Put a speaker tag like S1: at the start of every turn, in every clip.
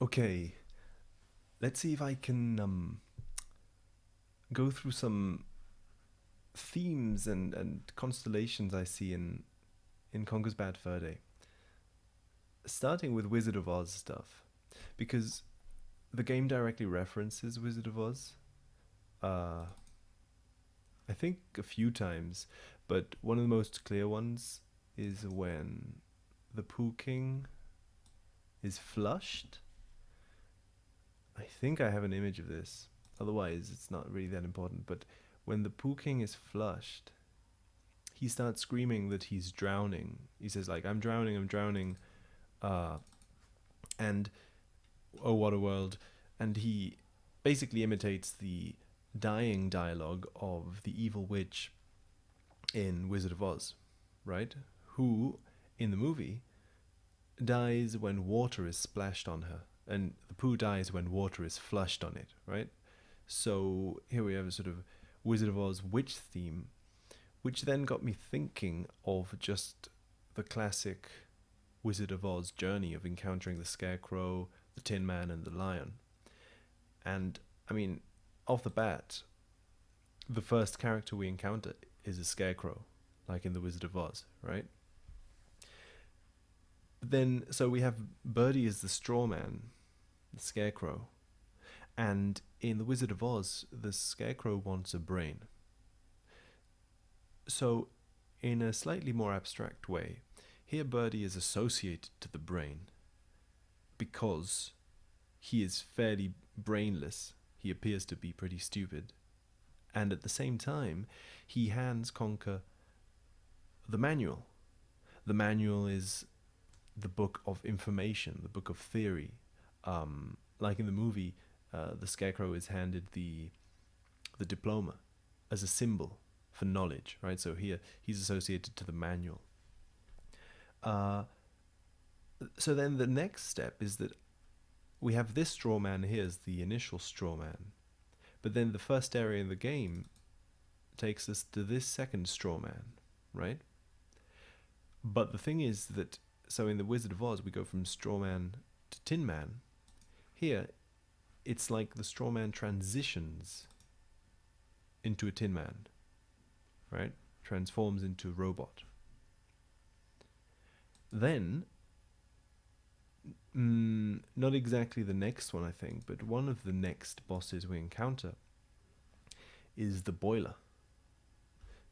S1: Okay, let's see if I can go through some themes and constellations I see in Conker's Bad Fur Day. Starting with Wizard of Oz stuff, because the game directly references Wizard of Oz. Uh, I think a few times, but one of the most clear ones is when the Pooh King is flushed. I think I have an image of this. Otherwise, it's not really that important. But when the Pooh King is flushed, he starts screaming that he's drowning. He says like, "I'm drowning, I'm drowning," uh, and "Oh, what a world!" And he basically imitates the dying dialogue of the evil witch in Wizard of Oz, right? Who, in the movie, dies when water is splashed on her, and the poo dies when water is flushed on it, right? So here we have a sort of Wizard of Oz witch theme, which then got me thinking of just the classic Wizard of Oz journey of encountering the Scarecrow, the Tin Man, and the Lion. And I mean, off the bat, the first character we encounter is a scarecrow, like in the Wizard of Oz, right? Then, so we have Birdie as the straw man, the scarecrow, and in the Wizard of Oz, the scarecrow wants a brain. So, in a slightly more abstract way, here Birdie is associated to the brain because he is fairly brainless. He appears to be pretty stupid. And at the same time, he hands Conker the manual. The manual is the book of information, the book of theory. Like in the movie, the Scarecrow is handed the diploma as a symbol for knowledge, right? So here he's associated to the manual. So then the next step is that we have this straw man here as the initial straw man. But then the first area in the game takes us to this second straw man, right? But the thing is that, so in the Wizard of Oz, we go from straw man to Tin Man. Here, it's like the straw man transitions into a Tin Man, right? Transforms into a robot. Then, not exactly the next one, I think, but one of the next bosses we encounter is the boiler.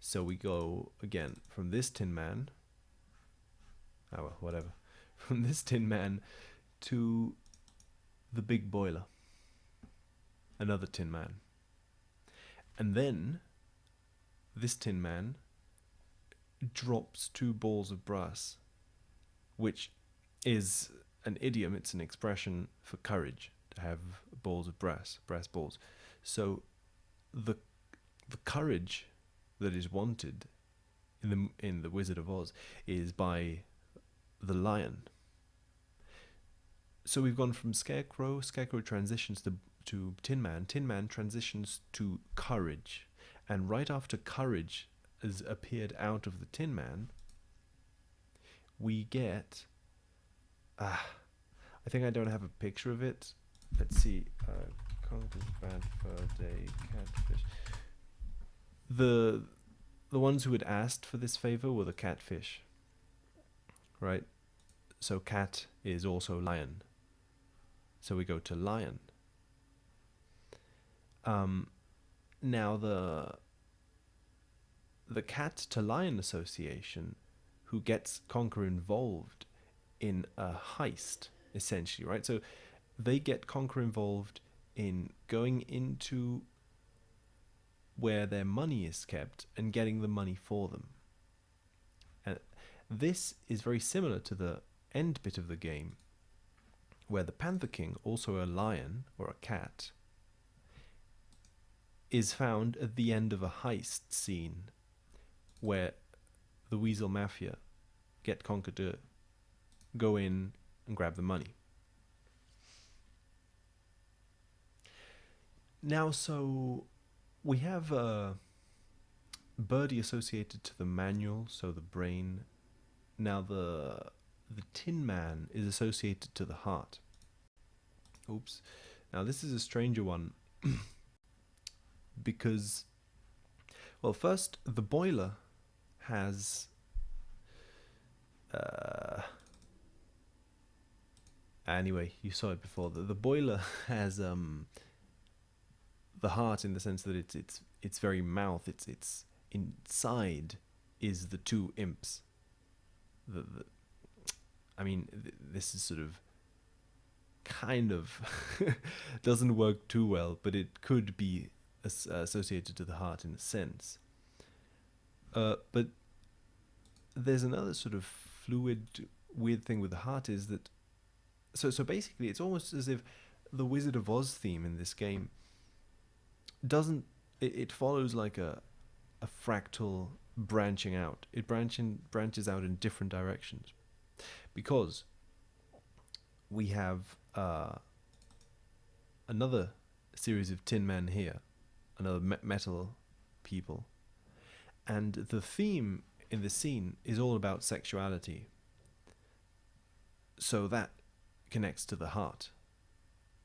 S1: So we go again from this Tin Man, oh well, whatever, from this Tin Man to the big boiler, another Tin Man. And then this Tin Man drops two balls of brass, which is an idiom, it's an expression for courage, to have balls of brass balls. So the courage that is wanted in the Wizard of Oz is by the lion. So we've gone from Scarecrow transitions to Tin Man transitions to courage, and right after courage has appeared out of the Tin Man, we get I think I don't have a picture of it. Let's see. Conker's Bad Fur Day catfish. The ones who had asked for this favor were the catfish, right? So cat is also lion. So we go to lion. Now the cat to lion association, who gets Conker involved in a heist, essentially, right? So they get Conker involved in going into where their money is kept and getting the money for them. And this is very similar to the end bit of the game, where the Panther King, also a lion or a cat, is found at the end of a heist scene where the Weasel Mafia get Conker to go in and grab the money. Now, so we have Birdie associated to the manual, so the brain. Now the Tin Man is associated to the heart. Oops. Now this is a stranger one because, well, first the boiler has anyway, you saw it before. The boiler has the heart, in the sense that its very mouth, its inside is the two imps. The I mean, this is sort of kind of doesn't work too well, but it could be associated to the heart in a sense. But there's another sort of fluid, weird thing with the heart, is that so basically it's almost as if the Wizard of Oz theme in this game doesn't it follows like a fractal branching out. It branches out in different directions, because we have another series of tin men here, another metal people, and the theme in the scene is all about sexuality. So that connects to the heart,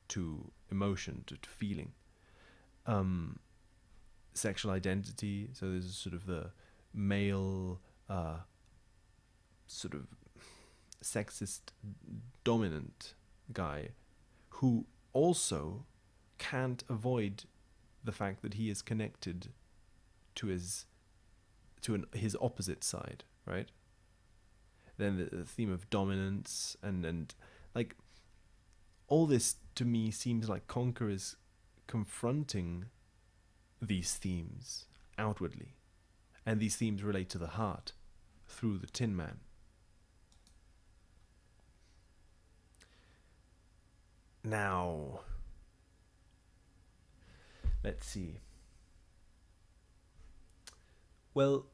S1: to emotion, to feeling. Sexual identity, so there's sort of the male sort of sexist dominant guy who also can't avoid the fact that he is connected to his opposite side, right? Then the theme of dominance and like all this to me seems like Conker is confronting these themes outwardly, and these themes relate to the heart through the Tin Man. Now, let's see. Well,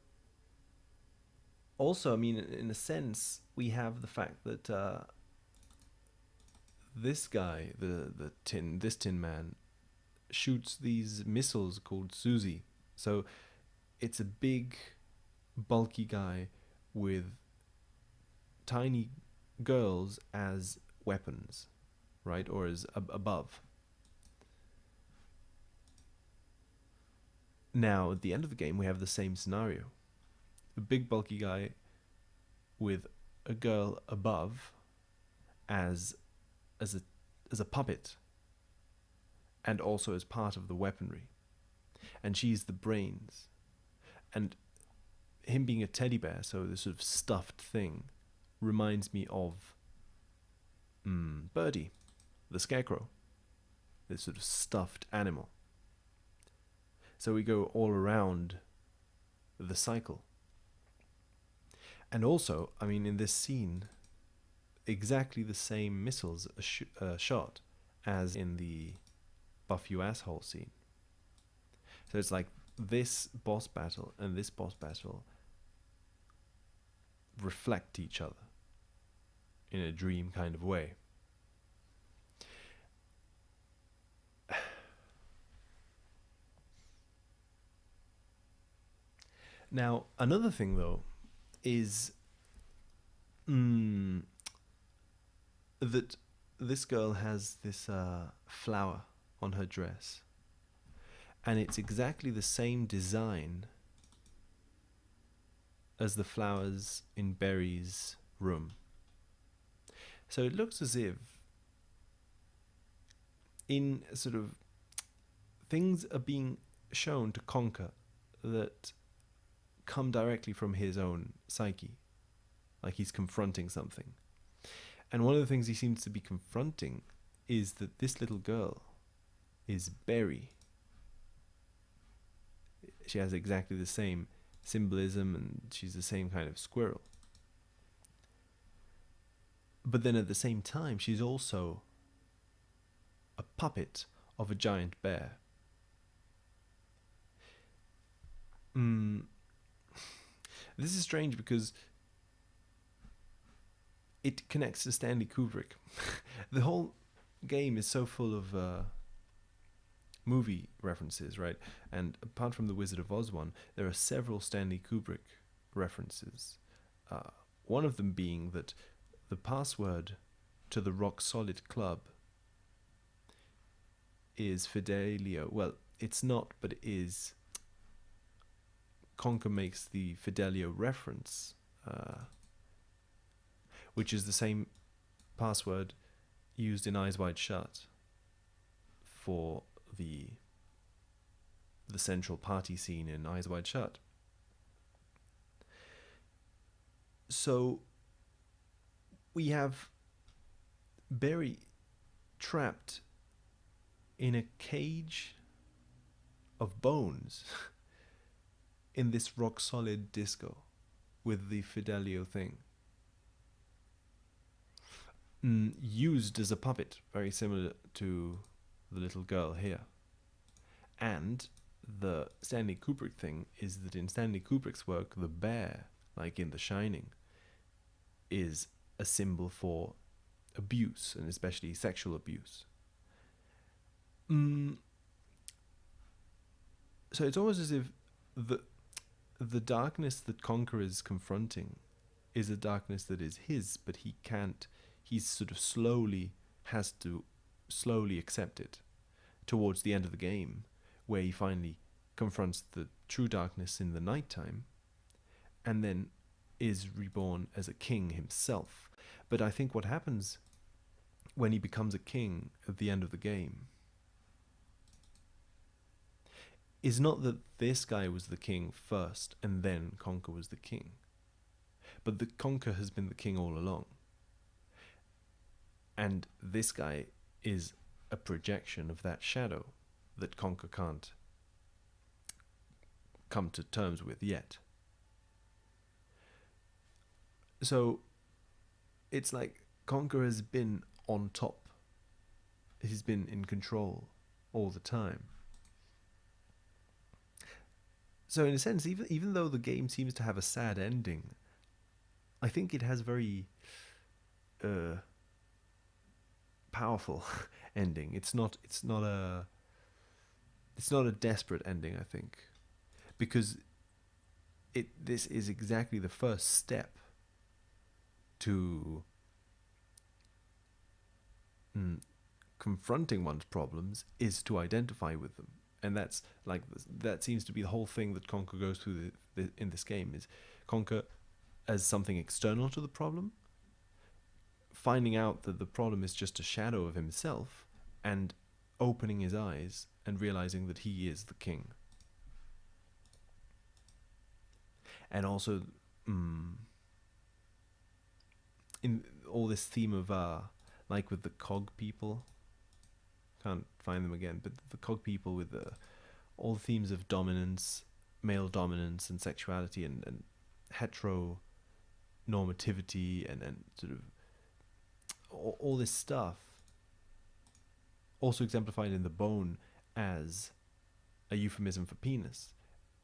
S1: also, I mean, in a sense, we have the fact that this guy, this Tin Man, shoots these missiles called Susie. So it's a big, bulky guy with tiny girls as weapons, right? Or as above. Now, at the end of the game, we have the same scenario. The big, bulky guy with a girl above as a puppet, and also as part of the weaponry. And she's the brains. And him being a teddy bear, so this sort of stuffed thing, reminds me of Birdie, the scarecrow, this sort of stuffed animal. So we go all around the cycle. And also, I mean, in this scene, exactly the same missiles are shot as in the Buff You Asshole scene. So it's like this boss battle and this boss battle reflect each other in a dream kind of way. Now, another thing though is that this girl has this flower on her dress, and it's exactly the same design as the flowers in Berry's room. So it looks as if in sort of things are being shown to Conker that come directly from his own psyche, like he's confronting something. And one of the things he seems to be confronting is that this little girl is Berry. She has exactly the same symbolism, and she's the same kind of squirrel. But then at the same time, she's also a puppet of a giant bear. This is strange because it connects to Stanley Kubrick. The whole game is so full of movie references, right? And apart from the Wizard of Oz one, there are several Stanley Kubrick references. One of them being that the password to the Rock Solid Club is Fidelio. Well, it's not, but it is. Conker makes the Fidelio reference, which is the same password used in Eyes Wide Shut for the central party scene in Eyes Wide Shut. So we have Barry trapped in a cage of bones in this rock solid disco with the Fidelio thing. Used as a puppet, very similar to the little girl here. And the Stanley Kubrick thing is that in Stanley Kubrick's work, the bear, like in The Shining, is a symbol for abuse, and especially sexual abuse. So it's almost as if the darkness that Conker is confronting is a darkness that is his, but he can't. He's sort of has to slowly accept it towards the end of the game, where he finally confronts the true darkness in the nighttime, and then is reborn as a king himself. But I think what happens when he becomes a king at the end of the game is not that this guy was the king first and then Conker was the king, but that Conker has been the king all along. And this guy is a projection of that shadow that Conker can't come to terms with yet. So it's like Conker has been on top. He's been in control all the time. So in a sense, even though the game seems to have a sad ending, I think it has very powerful ending. It's not a desperate ending, I think, because this is exactly the first step to confronting one's problems, is to identify with them. And that seems to be the whole thing that Conker goes through in this game, is Conker as something external to the problem, finding out that the problem is just a shadow of himself, and opening his eyes and realizing that he is the king. And also in all this theme of like with the cog people, can't find them again, but the cog people with all the themes of dominance, male dominance and sexuality, and heteronormativity, and sort of all this stuff, also exemplified in the bone as a euphemism for penis,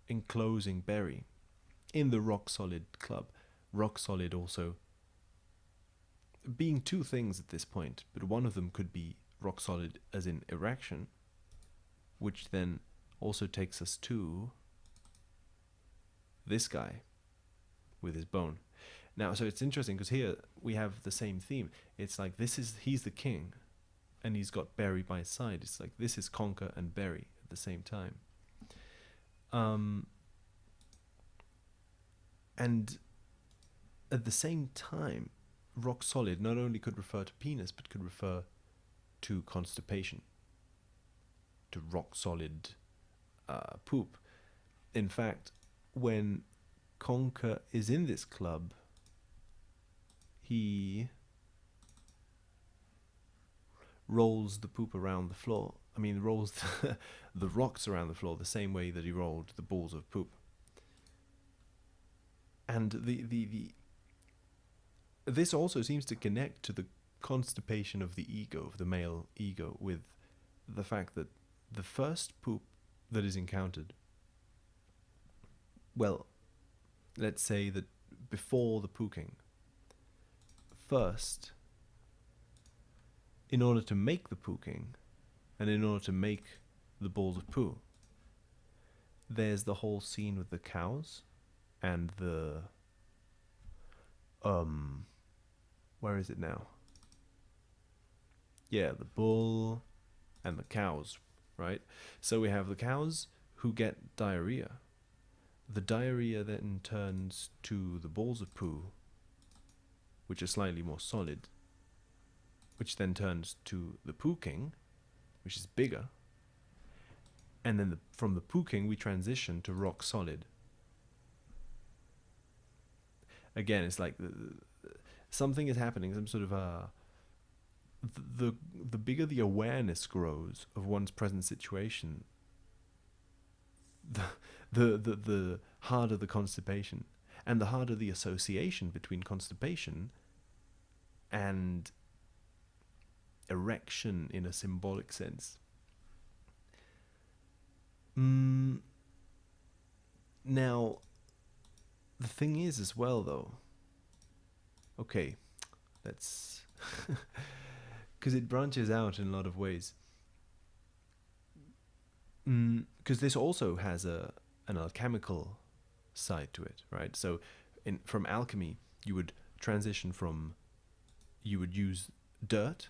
S1: enclosing Barry in the rock solid club. Rock solid also being two things at this point, but one of them could be rock solid as in erection, which then also takes us to this guy with his bone. Now, so it's interesting because here we have the same theme. It's like he's the king, and he's got Barry by his side. It's like this is Conker and Barry at the same time. And at the same time, rock solid not only could refer to penis, but could refer to constipation, to rock solid poop. In fact, when Conker is in this club, he rolls the poop around the floor. I mean, rolls the rocks around the floor the same way that he rolled the balls of poop. And this also seems to connect to the constipation of the ego, of the male ego, with the fact that the first poop that is encountered, well, let's say that before the pooking, first, in order to make the pooking, and in order to make the balls of poo, there's the whole scene with the cows and the where is it now? Yeah, the bull and the cows, right? So we have the cows who get diarrhea. The diarrhea then turns to the balls of poo, which are slightly more solid, which then turns to the poo king, which is bigger. And then from the poo king, we transition to rock solid. Again, it's like something is happening, some sort of the bigger the awareness grows of one's present situation, the harder the constipation, and the harder the association between constipation and erection in a symbolic sense. Now, the thing is as well, though. Okay, let's because it branches out in a lot of ways. Because this also has an alchemical side to it, right? So, from alchemy, you would transition from, you would use dirt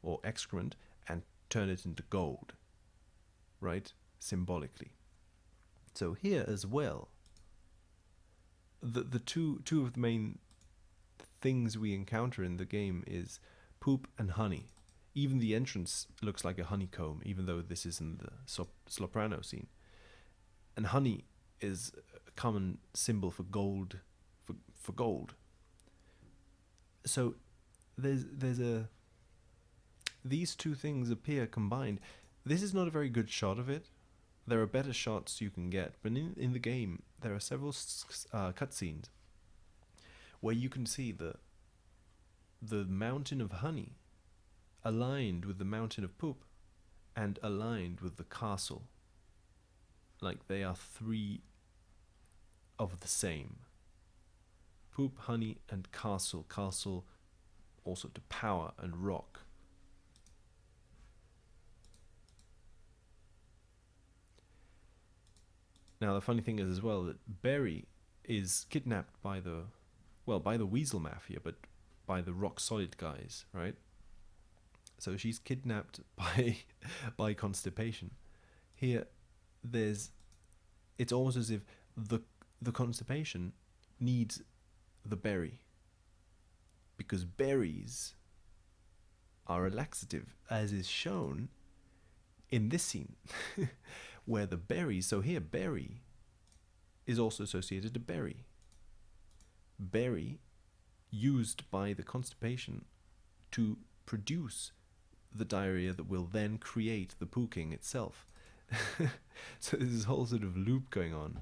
S1: or excrement and turn it into gold, right? Symbolically. So here as well, the two of the main things we encounter in the game is poop and honey. Even the entrance looks like a honeycomb, even though this is in the Soprano scene. And honey is a common symbol for gold, for gold. So these two things appear combined. This is not a very good shot of it. There are better shots you can get, but in the game there are several cutscenes where you can see the mountain of honey aligned with the mountain of poop and aligned with the castle. Like they are three of the same. Poop, honey, and castle. Castle also to power and rock. Now the funny thing is as well that Berry is kidnapped by the Weasel Mafia, but by the rock solid guys, right? So she's kidnapped by constipation. Here, it's almost as if the constipation needs the berry, because berries are a laxative, as is shown in this scene, where the berries. So here, berry is also associated to berry. Berry used by the constipation to produce the diarrhea that will then create the poo king itself. So there's this whole sort of loop going on.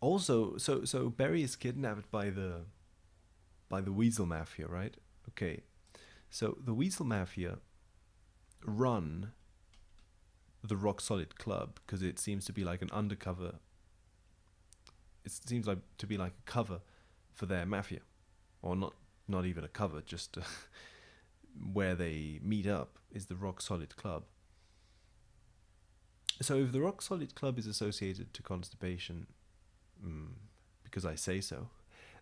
S1: Also, so Berry is kidnapped by the Weasel Mafia, right? Okay, so the Weasel Mafia run the Rock Solid Club because it seems to be like an undercover. It seems like to be like a cover for their mafia, or not even a cover, just where they meet up is the Rock Solid Club. So if the Rock Solid Club is associated to constipation, because I say so,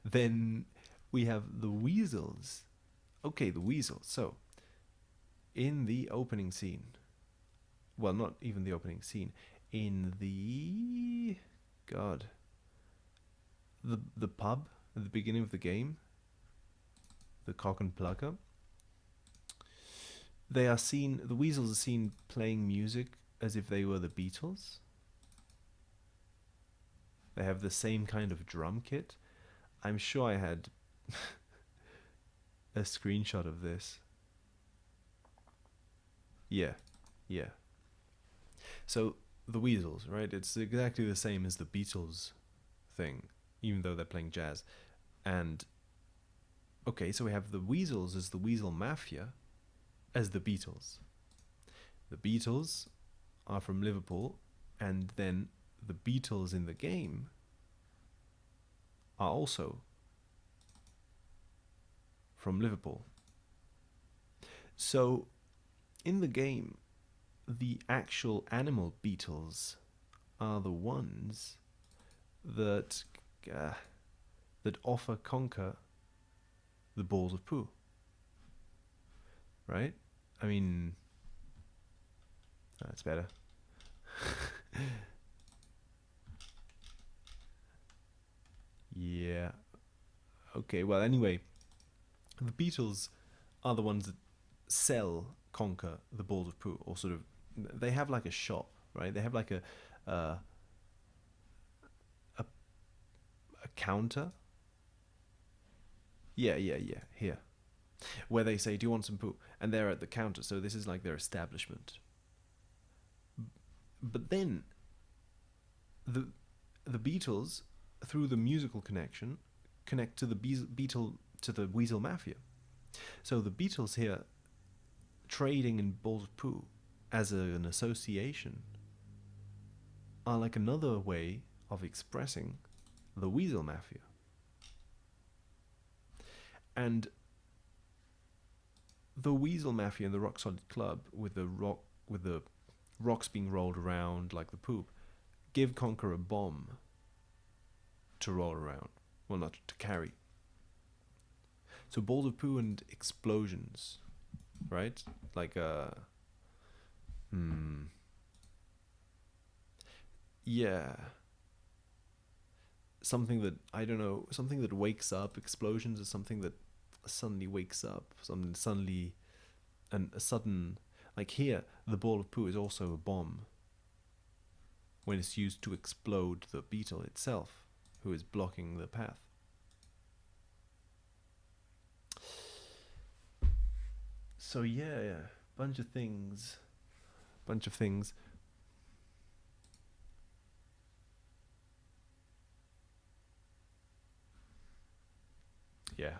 S1: then we have the Weasels. Okay, the Weasels. So in the opening scene, well, not even the opening scene, in the the pub at the beginning of the game, the Cock and Plucker, the Weasels are seen playing music as if they were the Beatles. They have the same kind of drum kit. I'm sure I had a screenshot of this. Yeah. So the Weasels, right? It's exactly the same as the Beatles thing, even though they're playing jazz. And okay, so we have the Weasels as the Weasel Mafia as the Beatles. The Beatles are from Liverpool, and then the Beatles in the game are also from Liverpool. So in the game, the actual animal beetles are the ones that that offer Conker the balls of poo. Right? I mean, that's better. Yeah. Okay, well, anyway, the Beatles are the ones that sell Conker the balls of poo, or sort of, they have like a shop, right? They have like uh, a counter. Yeah, here, where they say, "Do you want some poo?" And they're at the counter, so this is like their establishment. But then the Beatles, through the musical connection, connect to the Weasel Mafia. So the Beatles here trading in balls of poo as an association are like another way of expressing the Weasel Mafia. And the Weasel Mafia and the Rock Solid Club, with the rocks being rolled around like the poop, give Conker a bomb to roll around. Well, not to carry. So balls of poo and explosions, right? Like yeah, something that, I don't know, something that wakes up. Explosions are something that suddenly wakes up. Something suddenly, and a sudden, like here, the ball of poo is also a bomb when it's used to explode the beetle itself, who is blocking the path. So yeah, bunch of things. Yeah.